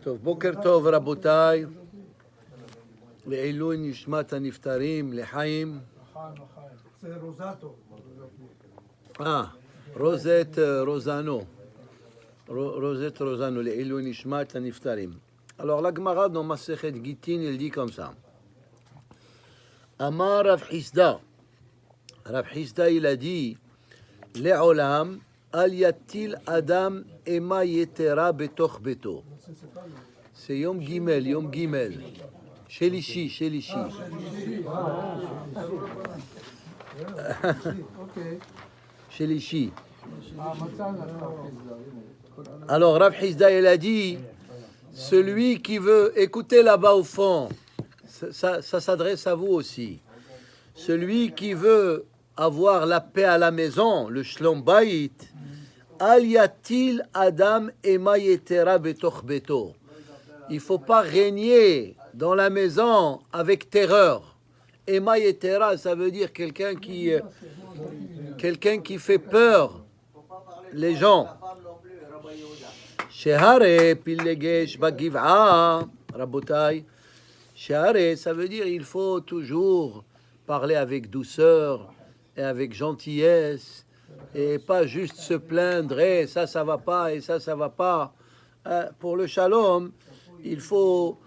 טוב, בוקר טוב רבותיי, לעילוי נשמת הנפטרים, לחיים. זה רוזטו. רוזט רוזנו. Rosette Rosano, לעילוי נשמת הנפטרים. Alors la Gemara dans Masechet Gittin, il dit comme ça. Amar Rav Hisda. Rav Hisda, il a dit, Le'olam, al yatil adam ema yetera betoch beto. C'est Yom Gimel, Yom Gimel. Shelishi, Shelishi. Shelishi. Alors, Rav Hisda, il a dit, celui qui veut écouter là-bas au fond, ça s'adresse à vous aussi. Celui qui veut avoir la paix à la maison, le shlom bayit, al yatil adam ema yetera betoch beto. Il ne faut pas régner dans la maison avec terreur. Ema yetera, ça veut dire quelqu'un qui fait peur les gens. Shehare pilegesh bagiv'a, rabotai. Shehare, ça veut dire il faut toujours parler avec douceur et avec gentillesse et pas juste se plaindre, et ça va pas, et ça va pas. Pour le shalom, il faut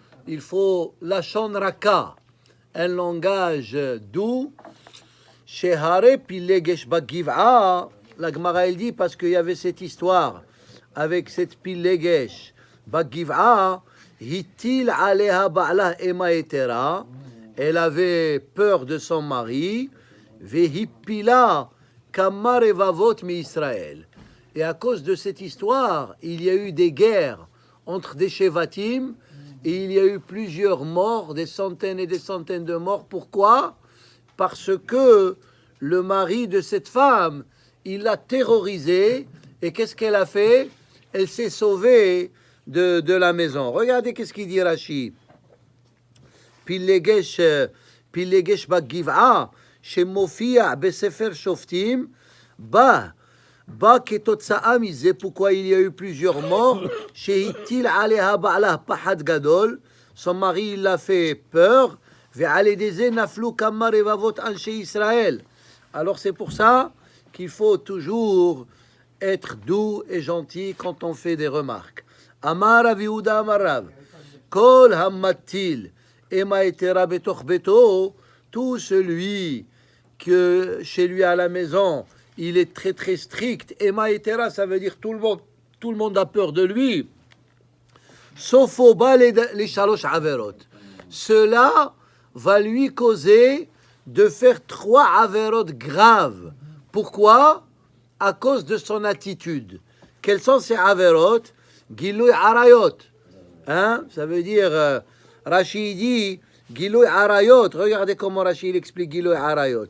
lashon raka, un langage doux. Shehare pilegesh bagiv'a, la Gemara elle dit parce qu'il y avait cette histoire avec cette pilegesh bagiv'a, hitil aleha ba'la ema etera, elle avait peur de son mari, vehipila kamar evavot mi Israël. Et à cause de cette histoire, il y a eu des guerres entre des shevatim et il y a eu plusieurs morts, des centaines et des centaines de morts. Pourquoi? Parce que le mari de cette femme, il l'a terrorisée, et qu'est-ce qu'elle a fait? Elle s'est sauvée de la maison. Regardez qu'est-ce qu'il dit Rashi. Pilegesh bagiv'a, shemofia besefer shoftim, ba ketotsa'a mize, pourquoi il y a eu plusieurs morts, shehitil aleha ba'la pahad gadol, son mari il l'a fait peur, ve'aledeze naflu kamar evavot anshe Israël. Alors c'est pour ça qu'il faut toujours être doux et gentil quand on fait des remarques. Amar Rav Yehuda Amar Rav, Kol hammatil ema etera betoch beto, tout celui que chez lui à la maison, il est très très strict. Ema etera, ça veut dire tout le monde a peur de lui. Sauf au bas les shalosh averot. Cela va lui causer de faire 3 averot graves. Pourquoi? À cause de son attitude. Quels sont ces averot? Gilouy arayot. Hein? Ça veut dire, Rashi dit, Gilouy arayot. Regardez comment Rashi explique Gilouy arayot.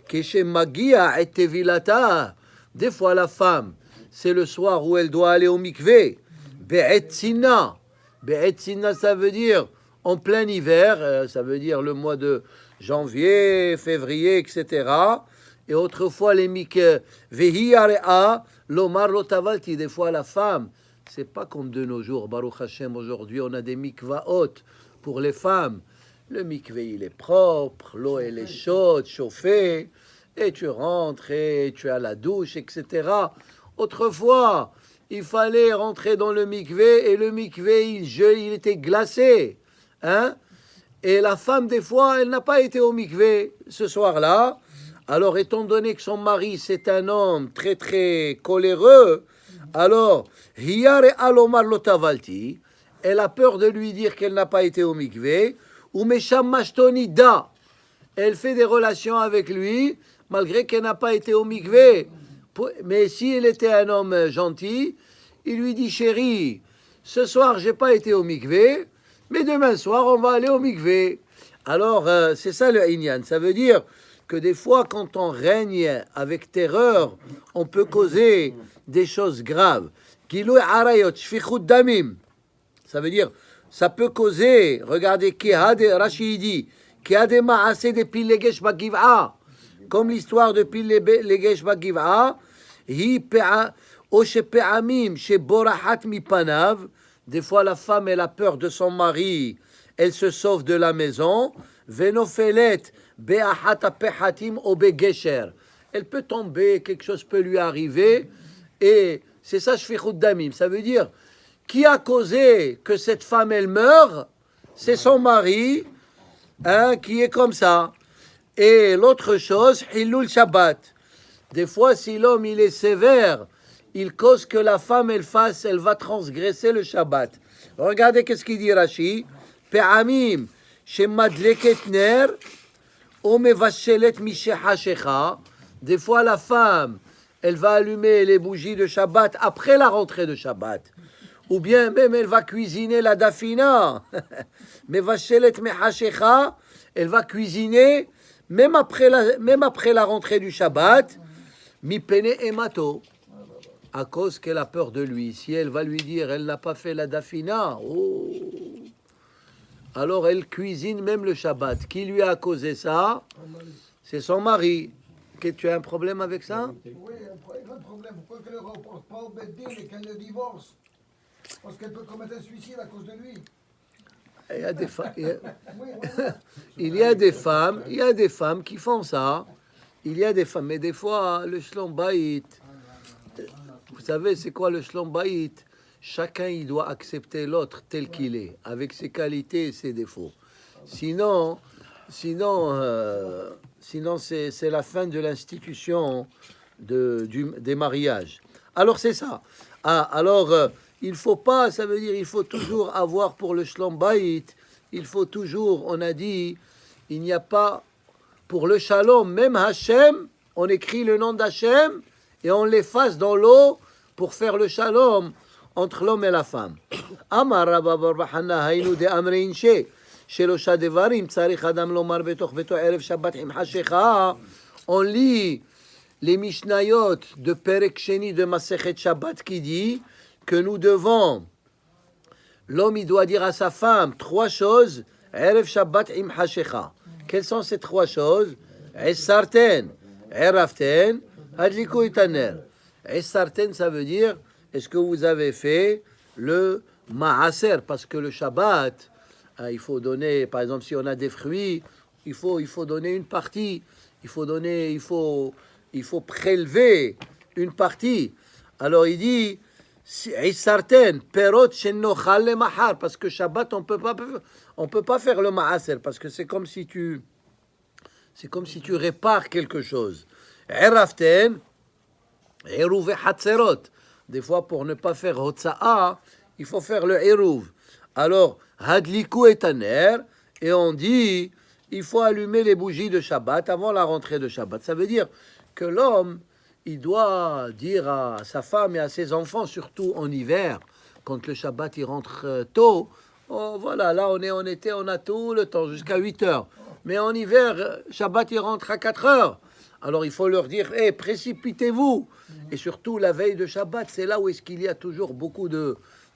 Keshe magia et tevilata. Des fois, la femme, c'est le soir où elle doit aller au mikvé. Be'etzina. Be'etzina, ça veut dire en plein hiver. Ça veut dire le mois de janvier, février, etc. Et autrefois, les mikveh, vehiarea, lomar lotavalti, des fois la femme, c'est pas comme de nos jours, Baruch Hashem, aujourd'hui on a des mikvaot pour les femmes. Le mikvé il est propre, l'eau elle est chaude, chauffée, et tu rentres et tu as la douche, etc. Autrefois, il fallait rentrer dans le mikvé et le mikvé il était glacé. Hein? Et la femme, des fois, elle n'a pas été au mikvé ce soir-là. Alors, étant donné que son mari, c'est un homme très, très coléreux, alors, Hiyare alomar lotavalti, elle a peur de lui dire qu'elle n'a pas été au mikvé, ou Mesham mashtoni da, elle fait des relations avec lui, malgré qu'elle n'a pas été au mikvé. Mais si elle était un homme gentil, il lui dit, chérie, ce soir, j'ai pas été au mikvé, mais demain soir, on va aller au mikvé. Alors, c'est ça le inyan, ça veut dire que des fois, quand on règne avec terreur, on peut causer des choses graves. Gilouy arayot, shfichut damim. Ça veut dire, ça peut causer, regardez, Rashi dit, kihade ma'ase de pilegesh bagiv'a, comme l'histoire de pilegesh bagiv'a, hi pe'a, o shepe'amim, sheborachat mipanav, Des fois, la femme, elle a peur de son mari, elle se sauve de la maison. Venofelet be'achat hapechatim o begesher. Elle peut tomber, quelque chose peut lui arriver. Et c'est ça, shfichut damim. Ça veut dire, qui a causé que cette femme, elle meurt? C'est son mari, hein, qui est comme ça. Et l'autre chose, Hilul Shabbat. Des fois, si l'homme il est sévère, il cause que la femme elle va transgresser le Shabbat. Regardez qu'est-ce qu'il dit Rashi. Pe'amim shemadleket ner o mevashelet mishehashecha. Des fois, la femme, elle va allumer les bougies de Shabbat après la rentrée de Shabbat. Ou bien même elle va cuisiner la dafina. Mevashelet mehashecha, elle va cuisiner même après la rentrée du Shabbat. Mi pene emato. À cause qu'elle a peur de lui. Si elle va lui dire, elle n'a pas fait la dafina, oh, alors elle cuisine même le Shabbat. Qui lui a causé ça? C'est son mari. Que tu as un problème avec ça? Oui, un grand problème. Pourquoi qu'elle ne le reporte pas au Beddin et qu'elle le divorce? Parce qu'elle peut commettre un suicide à cause de lui. Il y a des femmes, Oui, voilà. il y a des femmes qui font ça. Il y a des femmes, mais des fois, le shlom bayit, vous savez, c'est quoi le shlom bayit? Chacun, il doit accepter l'autre tel qu'il est, avec ses qualités et ses défauts. Sinon, c'est la fin de l'institution des mariages. Alors, c'est ça. Il faut pas, ça veut dire, il faut toujours avoir pour le shlom bayit, il faut toujours, on a dit, il n'y a pas, pour le shalom, même Hachem, on écrit le nom d'Hachem et on l'efface dans l'eau pour faire le shalom entre l'homme et la femme. Amar Rabba bar Bahana haynu de amrein שלושה דברים צריך אדם לומר בתוך ביתו ערב שבת עם חשיכה. On lit les Mishnayot de Perek Sheni de Masechet Shabbat qui dit que nous devons, l'homme il doit dire à sa femme trois choses, ערב שבת עם חשיכה. Quelles sont ces trois choses? עשרתן, ערבתן, הדליקו את הנר. עשרתן, ça veut dire, est-ce que vous avez fait le maaser? Parce que le Shabbat, il faut donner, par exemple, si on a des fruits, il faut donner une partie. Il faut prélever une partie. Alors il dit, Isarten, perot shenochal le mahar, parce que Shabbat, on peut pas faire le maaser, parce que c'est comme si tu répares quelque chose. Eraften, eruv hatzerot. Des fois, pour ne pas faire hotza'a, il faut faire le eruv. Alors, hadliku et taner, et on dit, il faut allumer les bougies de Shabbat avant la rentrée de Shabbat. Ça veut dire que l'homme, il doit dire à sa femme et à ses enfants, surtout en hiver, quand le Shabbat il rentre tôt, oh, voilà, là on a tout le temps, jusqu'à 8 heures. Mais en hiver, Shabbat il rentre à 4 heures. Alors il faut leur dire, hey, précipitez-vous. Et surtout la veille de Shabbat, c'est là où est-ce qu'il y a toujours beaucoup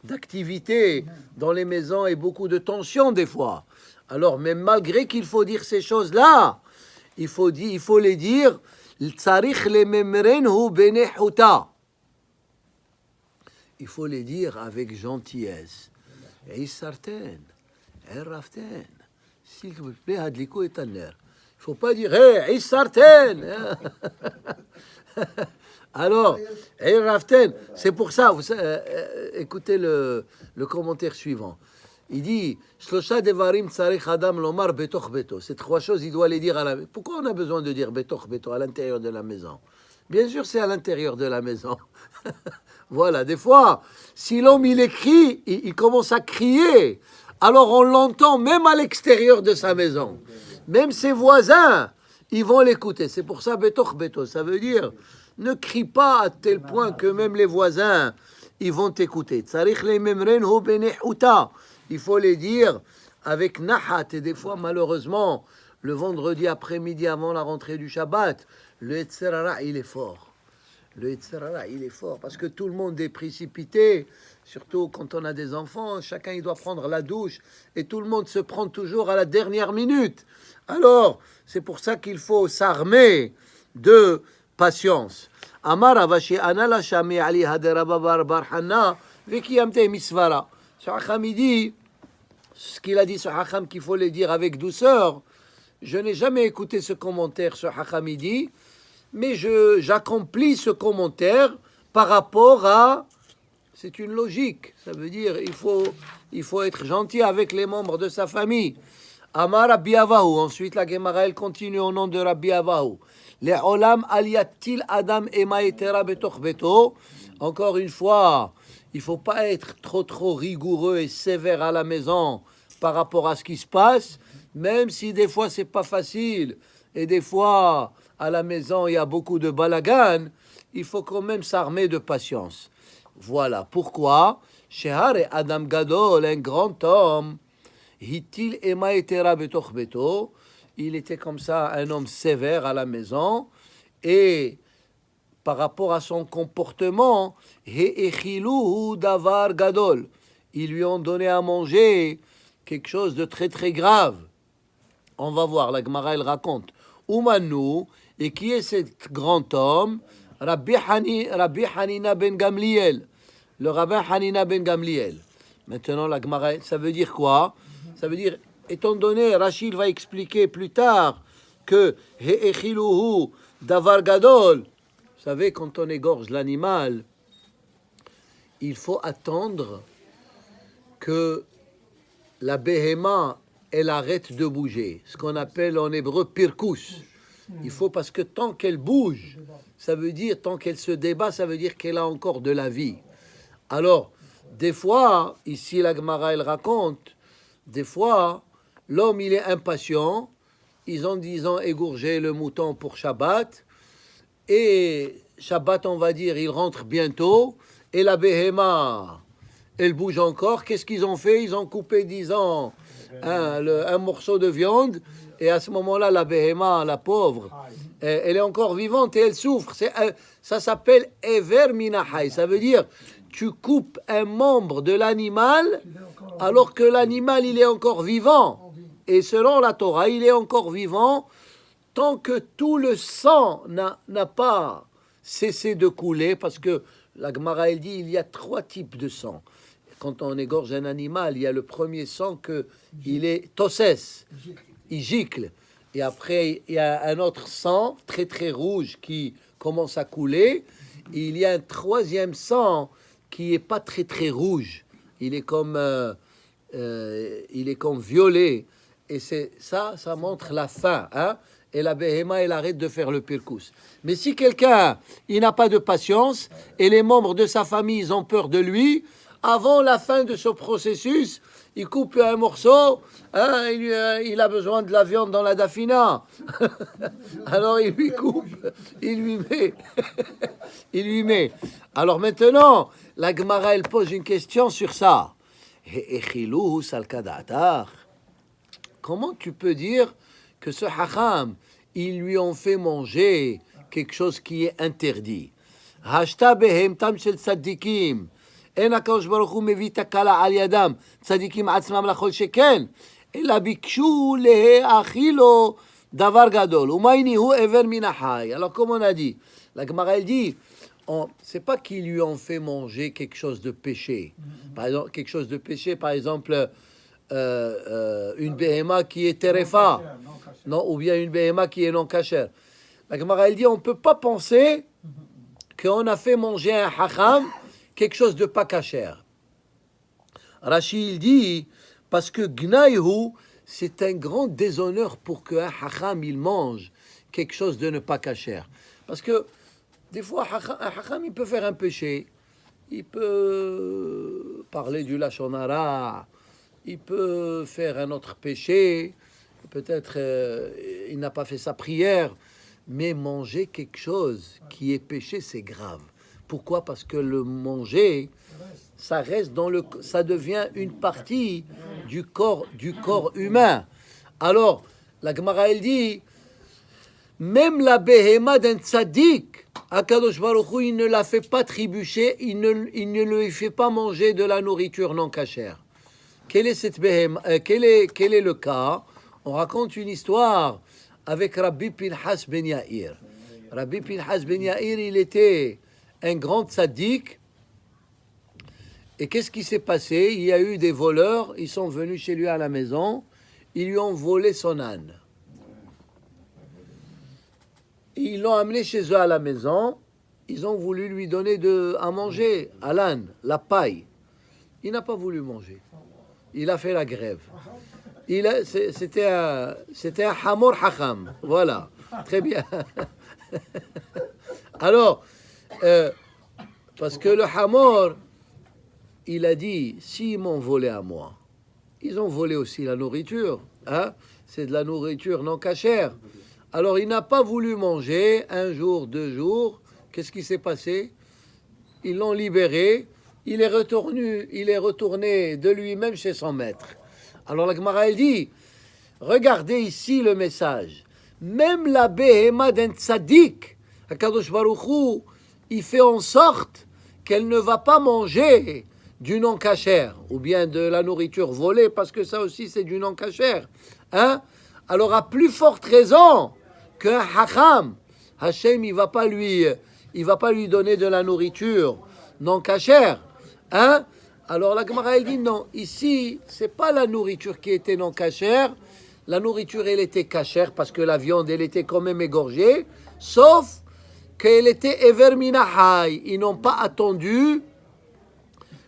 d'activités dans les maisons et beaucoup de tensions des fois. Alors, même malgré qu'il faut dire ces choses-là, il faut les dire. Il faut les dire avec gentillesse. Et certain, s'il vous plaît, hadliko et taner. Il faut pas dire, hey, certain. Alors, c'est pour ça, écoutez le commentaire suivant. Il dit, Shlosha devarim tsarich adam lomar betoch beto. Ces trois choses, il doit les dire à la maison. Pourquoi on a besoin de dire betoch beto à l'intérieur de la maison? Bien sûr, c'est à l'intérieur de la maison. Voilà, des fois, si l'homme il écrit, il commence à crier, alors on l'entend même à l'extérieur de sa maison. Même ses voisins, ils vont l'écouter. C'est pour ça betoch beto. Ça veut dire, ne crie pas à tel point que même les voisins, ils vont t'écouter. Tsarich le memren hu benehuta. Il faut les dire avec nahat. Et des fois, malheureusement, le vendredi après-midi avant la rentrée du Shabbat, le Yetzer Hara, il est fort. Le Yetzer Hara, il est fort parce que tout le monde est précipité, surtout quand on a des enfants. Chacun, il doit prendre la douche et tout le monde se prend toujours à la dernière minute. Alors, c'est pour ça qu'il faut s'armer de patience. Amar Avashi Anala Shami Ali Haderaba Bar Barhana Vekiyamte Misvara. Ce Hacham, il dit, ce qu'il a dit, ce Hacham, qu'il faut le dire avec douceur. Je n'ai jamais écouté ce commentaire, ce Hacham, il dit, mais j'accomplis ce commentaire par rapport à... C'est une logique, ça veut dire il faut être gentil avec les membres de sa famille. Amar Rabbi Avahu, ensuite la Gemara elle continue au nom de Rabbi Avahu. Les olam aliyatil adam ema etera betoch beto. Encore une fois, il faut pas être trop rigoureux et sévère à la maison par rapport à ce qui se passe, même si des fois c'est pas facile et des fois à la maison il y a beaucoup de balagan, il faut quand même s'armer de patience. Voilà pourquoi, Shehare Adam Gadol, un grand homme, Hitil Ema Etera Betoch Beto, il était comme ça un homme sévère à la maison, et par rapport à son comportement, He'echiluhu Davar Gadol, ils lui ont donné à manger quelque chose de très grave. On va voir, la Gemara elle raconte. Umanu, et qui est cet grand homme? Rabbi Hanina ben Gamliel, le rabbin Hanina ben Gamliel. Maintenant, la Gemara, ça veut dire quoi? Ça veut dire, étant donné, Rachid va expliquer plus tard que He'echiluhu Davar Gadol, vous savez, quand on égorge l'animal, il faut attendre que la béhéma, elle arrête de bouger, ce qu'on appelle en hébreu pirkous. Il faut, parce que tant qu'elle bouge, ça veut dire, tant qu'elle se débat, ça veut dire qu'elle a encore de la vie. Alors, des fois, ici la Gemara elle raconte, des fois, l'homme il est impatient, ils ont égorgé le mouton pour Shabbat, et Shabbat on va dire, il rentre bientôt, et la béhéma, elle bouge encore. Qu'est-ce qu'ils ont fait? Ils ont coupé, disons, un morceau de viande, et à ce moment-là, la béhéma, la pauvre, elle est encore vivante et elle souffre. Ça s'appelle Ever Minahai. Ça veut dire, tu coupes un membre de l'animal alors que l'animal, il est encore vivant. Et selon la Torah, il est encore vivant tant que tout le sang n'a pas cessé de couler, parce que la Gemara, elle dit, il y a 3 types de sang. Quand on égorge un animal, il y a le premier sang il est tossès, il gicle. Et après, il y a un autre sang très rouge qui commence à couler. Et il y a un 3e sang qui est pas très rouge. Il est comme violet. Et ça montre la faim. Hein? Et la béhéma, elle arrête de faire le pirkous. Mais si quelqu'un, il n'a pas de patience, et les membres de sa famille, ils ont peur de lui, avant la fin de ce processus, il coupe un morceau, hein, il a besoin de la viande dans la dafina. Alors il lui coupe, il lui met. Il lui met. Alors maintenant, la Gemara, elle pose une question sur ça. Comment tu peux dire que ce hacham, ils lui ont fait manger quelque chose qui est interdit? Hashta behemtam shel tzadikim. אין הקדוש ברוך הוא מביא תקלה על ידם, צדיקים עצמם לכל שכן, אלא ביקשו להאכילו דבר גדול. ומייני הוא עבר מן החי. Alors comme on a dit, la Gemara elle dit, c'est pas qu'ils lui ont fait manger quelque chose de péché. Par exemple, quelque chose de péché, par exemple, une béhéma qui est terefa, non, ou bien une béhéma qui est non kasher. La Gemara elle dit, on peut pas penser qu'on a fait manger un hacham quelque chose de pas kasher. Rachid dit, parce que Gnaïhu, c'est un grand déshonneur pour qu'un hacham il mange quelque chose de ne pas kasher. Parce que des fois, un hacham il peut faire un péché, il peut parler du lashon hara, il peut faire un autre péché, peut-être il n'a pas fait sa prière, mais manger quelque chose qui est péché, c'est grave. Pourquoi? Parce que le manger, ça reste ça devient une partie du corps humain. Alors, la Gemara elle dit, même la béhéma d'un tzaddik, Akadosh Baruch Hu, il ne la fait pas trébucher, il ne lui fait pas manger de la nourriture non cachère. Quel est cette béhéma? Quel est le cas? On raconte une histoire avec Rabbi Pinhas ben Yair. Rabbi Pinhas ben Yair, il était un grand tzaddik, Et qu'est-ce qui s'est passé? Il y a eu des voleurs, ils sont venus chez lui à la maison, ils lui ont volé son âne. Ils l'ont amené chez eux à la maison, ils ont voulu lui donner à manger à l'âne, la paille. Il n'a pas voulu manger. Il a fait la grève. C'était un hamor hacham. Voilà. Très bien. Alors, parce que le hamor, il a dit, s'ils m'ont volé à moi, ils ont volé aussi la nourriture. Hein? C'est de la nourriture non cachère. Alors, il n'a pas voulu manger un jour, 2 jours. Qu'est-ce qui s'est passé? Ils l'ont libéré. Il est retourné de lui-même chez son maître. Alors la Gemara, elle dit, regardez ici le message. Même la Behema d'un tzaddik, Akadosh Baruch Hu, il fait en sorte qu'elle ne va pas manger du non-cachère, ou bien de la nourriture volée, parce que ça aussi c'est du non-cachère. Hein? Alors à plus forte raison qu'un hacham, Hachem, il va pas lui donner de la nourriture non-cachère. Hein? Alors la Gemara, elle dit non, ici, c'est pas la nourriture qui était non cachère, la nourriture, elle était cachère parce que la viande, elle était quand même égorgée, sauf qu'elle était everminahai. Ils n'ont pas attendu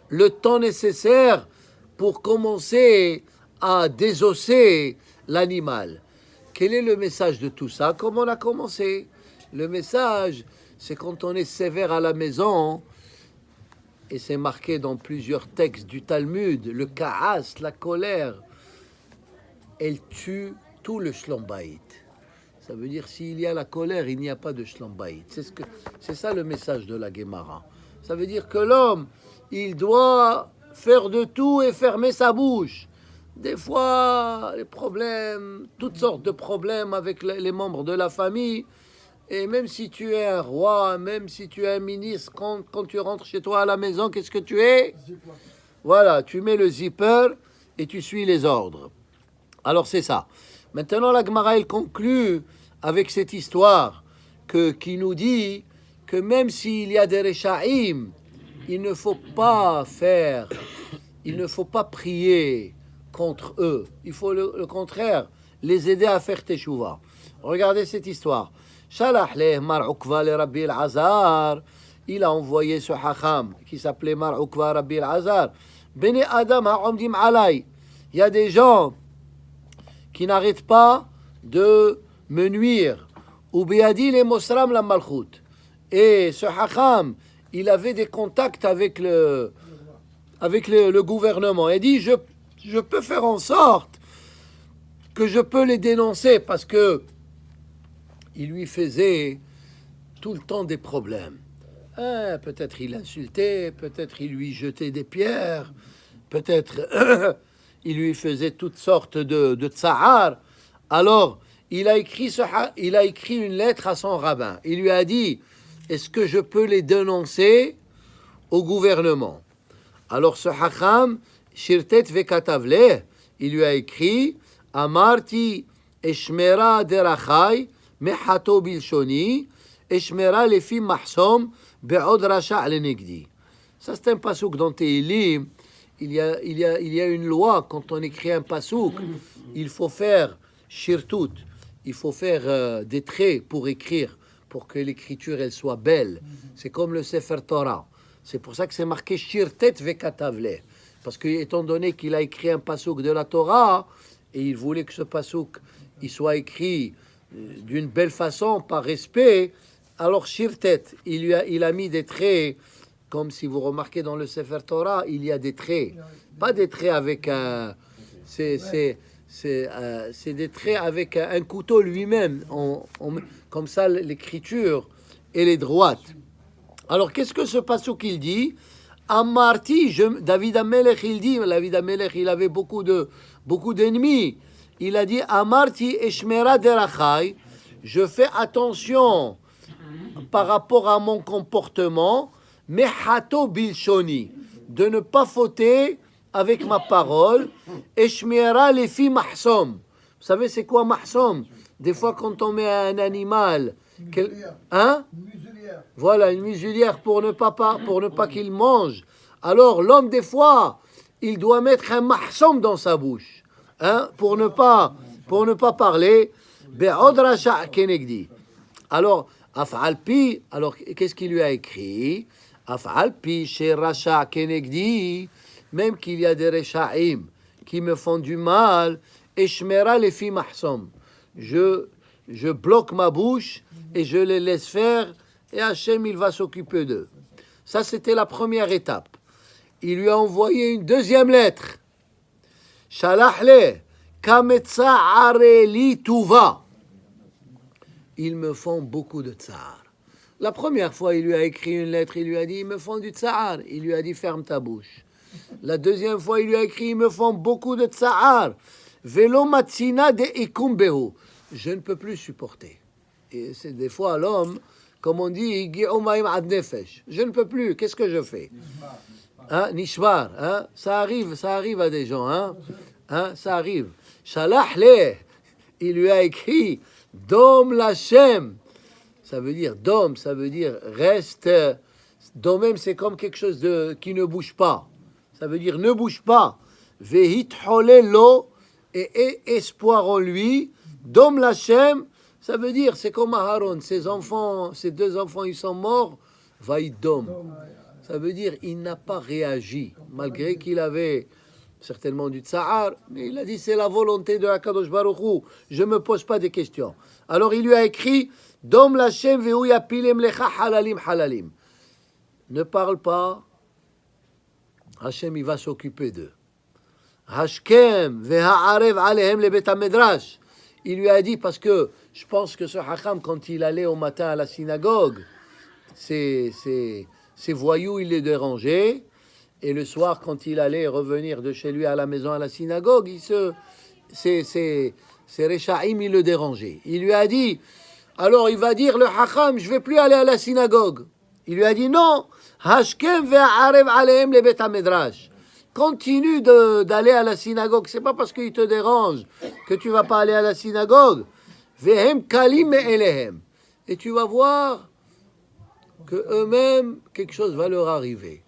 le temps nécessaire pour commencer à désosser l'animal. Quel est le message de tout ça? Comment on a commencé? Le message, c'est quand on est sévère à la maison, et c'est marqué dans plusieurs textes du Talmud, le ka'as, la colère, elle tue tout le shlombaït. Ça veut dire, s'il y a la colère, il n'y a pas de shlombaït. C'est ça le message de la Gemara. Ça veut dire que l'homme, il doit faire de tout et fermer sa bouche. Des fois, les problèmes, toutes sortes de problèmes avec les membres de la famille. Et même si tu es un roi, même si tu es un ministre, quand tu rentres chez toi à la maison, qu'est-ce que tu es? Voilà, tu mets le zipper et tu suis les ordres. Alors c'est ça. Maintenant, la Gemara, elle conclut avec cette histoire qui nous dit que même s'il y a des Rechaïm, il ne faut pas prier contre eux. Il faut le contraire, les aider à faire teshuva. Regardez cette histoire. Shalach leh Mar Ukva le Rabbi el-Azar. Il a envoyé ce hacham qui s'appelait Mar Ukva Rabbi el-Azar. Bene Adam ha'omdim alay. Il y a des gens qui n'arrêtent pas de me nuire. Ou biadi le mosram la malchut. Et ce hacham, il avait des contacts avec le gouvernement. Il dit, je peux faire en sorte que je peux les dénoncer parce que il lui faisait tout le temps des problèmes. Hein, peut-être il insultait, peut-être il lui jetait des pierres, peut-être il lui faisait toutes sortes de tsahar. Alors, il a écrit une lettre à son rabbin. Il lui a dit, est-ce que je peux les dénoncer au gouvernement? Alors ce hacham, shirtet vekatavleh, il lui a écrit, amarti eshmera derachai, mehato bilshoni, eshmera lefi mahsom, be'od rasha lenegdi. Ça c'est un pasouk dans Tehillim. Il y a une loi, quand on écrit un pasouk, il faut faire shirtut, il faut faire des traits pour écrire, pour que l'écriture elle soit belle. C'est comme le Sefer Torah. C'est pour ça que c'est marqué shirtet vekatavleh. Parce que étant donné qu'il a écrit un pasouk de la Torah, et il voulait que ce pasouk il soit écrit d'une belle façon, par respect, alors shirtet, il a mis des traits, comme si vous remarquez dans le Sefer Torah, il y a des traits. Pas des traits avec un... C'est des traits avec un couteau lui-même. Comme ça, l'écriture, elle est droite. Alors, qu'est-ce que ce pasouk il dit? Amarti, David Amelech, il dit, David Amelech, il avait beaucoup d'ennemis. Il a dit, Amarti eshmera derachai, je fais attention par rapport à mon comportement, mehato bilshoni, de ne pas fauter avec ma parole, eshmera lefi mahsom. Vous savez, c'est quoi mahsom? Des fois, quand on met un animal, hein? Voilà, une muselière pour ne pas qu'il mange. Alors l'homme, des fois, il doit mettre un mahsom dans sa bouche, hein, pour ne pas parler. Be'od rasha' kenegdi. Alors, af'al pi, alors qu'est-ce qu'il lui a écrit? Af'al pi chez rasha' kenegdi, même qu'il y a des resha'im qui me font du mal, et shmera les filles mahsom. Je bloque ma bouche et je les laisse faire, et Hachem, il va s'occuper d'eux. Ça, c'était la première étape. Il lui a envoyé une deuxième lettre. Shalahle, kametsa areli tuva. Ils me font beaucoup de tsar. La première fois, il lui a écrit une lettre, il lui a dit, ils me font du tsar. Il lui a dit, ferme ta bouche. La deuxième fois, il lui a écrit, ils me font beaucoup de tsar. Velo matsina de ikumbehu. Je ne peux plus supporter. Et c'est des fois l'homme, comme on dit, je ne peux plus, qu'est-ce que je fais? Hein, nishbar, hein? Ça arrive à des gens, hein? Hein? Ça arrive. Shalahle, il lui a écrit, Dom Lachem, ça veut dire dom, ça veut dire reste. Domem, c'est comme quelque chose qui ne bouge pas. Ça veut dire ne bouge pas. Vehit lo, et espoir en lui. Dom Lachem, ça veut dire, c'est comme Aharon, ses deux enfants, ils sont morts. Vaïdom. Ça veut dire, il n'a pas réagi, malgré qu'il avait certainement du tsahar, mais il a dit, c'est la volonté de Hakadosh Baruch Hu, je ne me pose pas des questions. Alors il lui a écrit, Dom Lachem vehu yapilem lecha halalim halalim. Ne parle pas, Hachem, il va s'occuper d'eux. Hashkem veha'arev alehem le bet hamedrash. Il lui a dit, parce que je pense que ce Hacham, quand il allait au matin à la synagogue, ces voyous, il les dérangeait. Et le soir, quand il allait revenir de chez lui à la maison à la synagogue, ces Rechaim, il le dérangeait. Il lui a dit, alors il va dire, le Hacham, je ne vais plus aller à la synagogue. Il lui a dit, non, Hashkem ve'arev alehem le bet hamedrash. Continue d'aller à la synagogue. C'est pas parce qu'il te dérange que tu vas pas aller à la synagogue. Vehem kalim elehem. Et tu vas voir que eux-mêmes, quelque chose va leur arriver.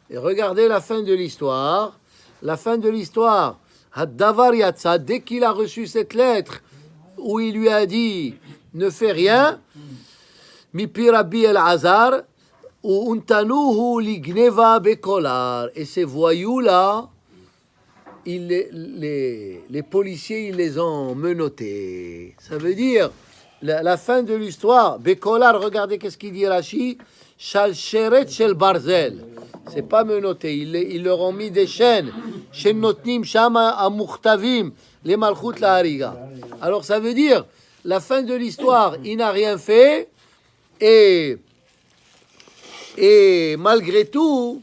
Et regardez la fin de l'histoire. La fin de l'histoire. Haddavar yatsa, dès qu'il a reçu cette lettre où il lui a dit ne fais rien, mipi Rabbi El-Azar, ou untanuhu ligneva bekolar. Et ces voyous-là, les policiers, ils les ont menottés. Ça veut dire, la fin de l'histoire, bekolar, regardez qu'est-ce qu'il dit Rashi, shal sheret shel barzel. C'est pas menotté, ils leur ont mis des chaînes, shen notnim shama amuchtavim, les malchut la hariga. Alors ça veut dire, la fin de l'histoire, il n'a rien fait, et malgré tout,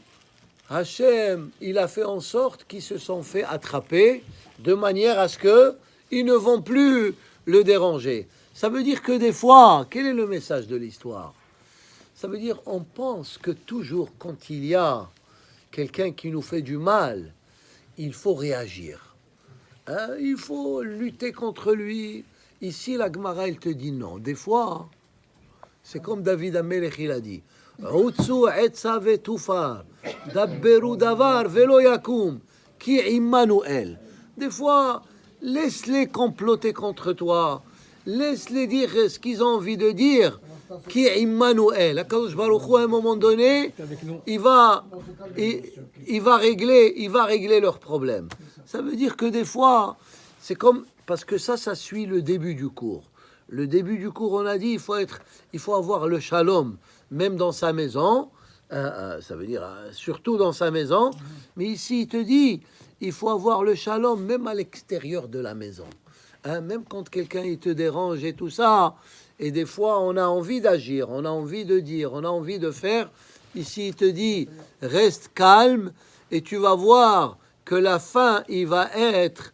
Hachem, il a fait en sorte qu'ils se sont fait attraper de manière à ce qu'ils ne vont plus le déranger. Ça veut dire que des fois, quel est le message de l'histoire? Ça veut dire on pense que toujours quand il y a quelqu'un qui nous fait du mal, il faut réagir. Hein? Il faut lutter contre lui. Ici, la Gemara, elle te dit non. Des fois, c'est comme David Amelech, il a dit. Utsu etza vetufar, dabberu davar velo yakum, ki Immanuel. Des fois, laisse-les comploter contre toi, laisse-les dire ce qu'ils ont envie de dire, qui Immanuel. Akadosh Baruch Hu, à un moment donné, il va régler leurs problèmes. Ça veut dire que des fois, c'est comme, parce que ça suit le début du cours. Le début du cours, on a dit, il faut avoir le shalom, même dans sa maison, ça veut dire surtout dans sa maison, mais ici il te dit, il faut avoir le shalom même à l'extérieur de la maison. Hein, même quand quelqu'un il te dérange et tout ça, et des fois on a envie d'agir, on a envie de dire, on a envie de faire, ici il te dit, reste calme, et tu vas voir que la fin, il va être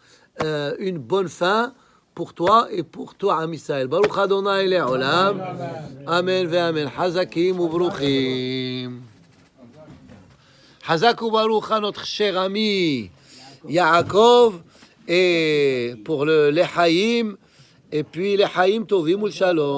une bonne fin, pour toi et pour toi, Am Israël. Baruch Adonai Le'olam. Amen ve Amen. Hazakim ou Bruchim. Hazak ou Baruch à notre cher ami Yaakov, et pour les Haïm, et puis les Haïm Tovim ou Shalom.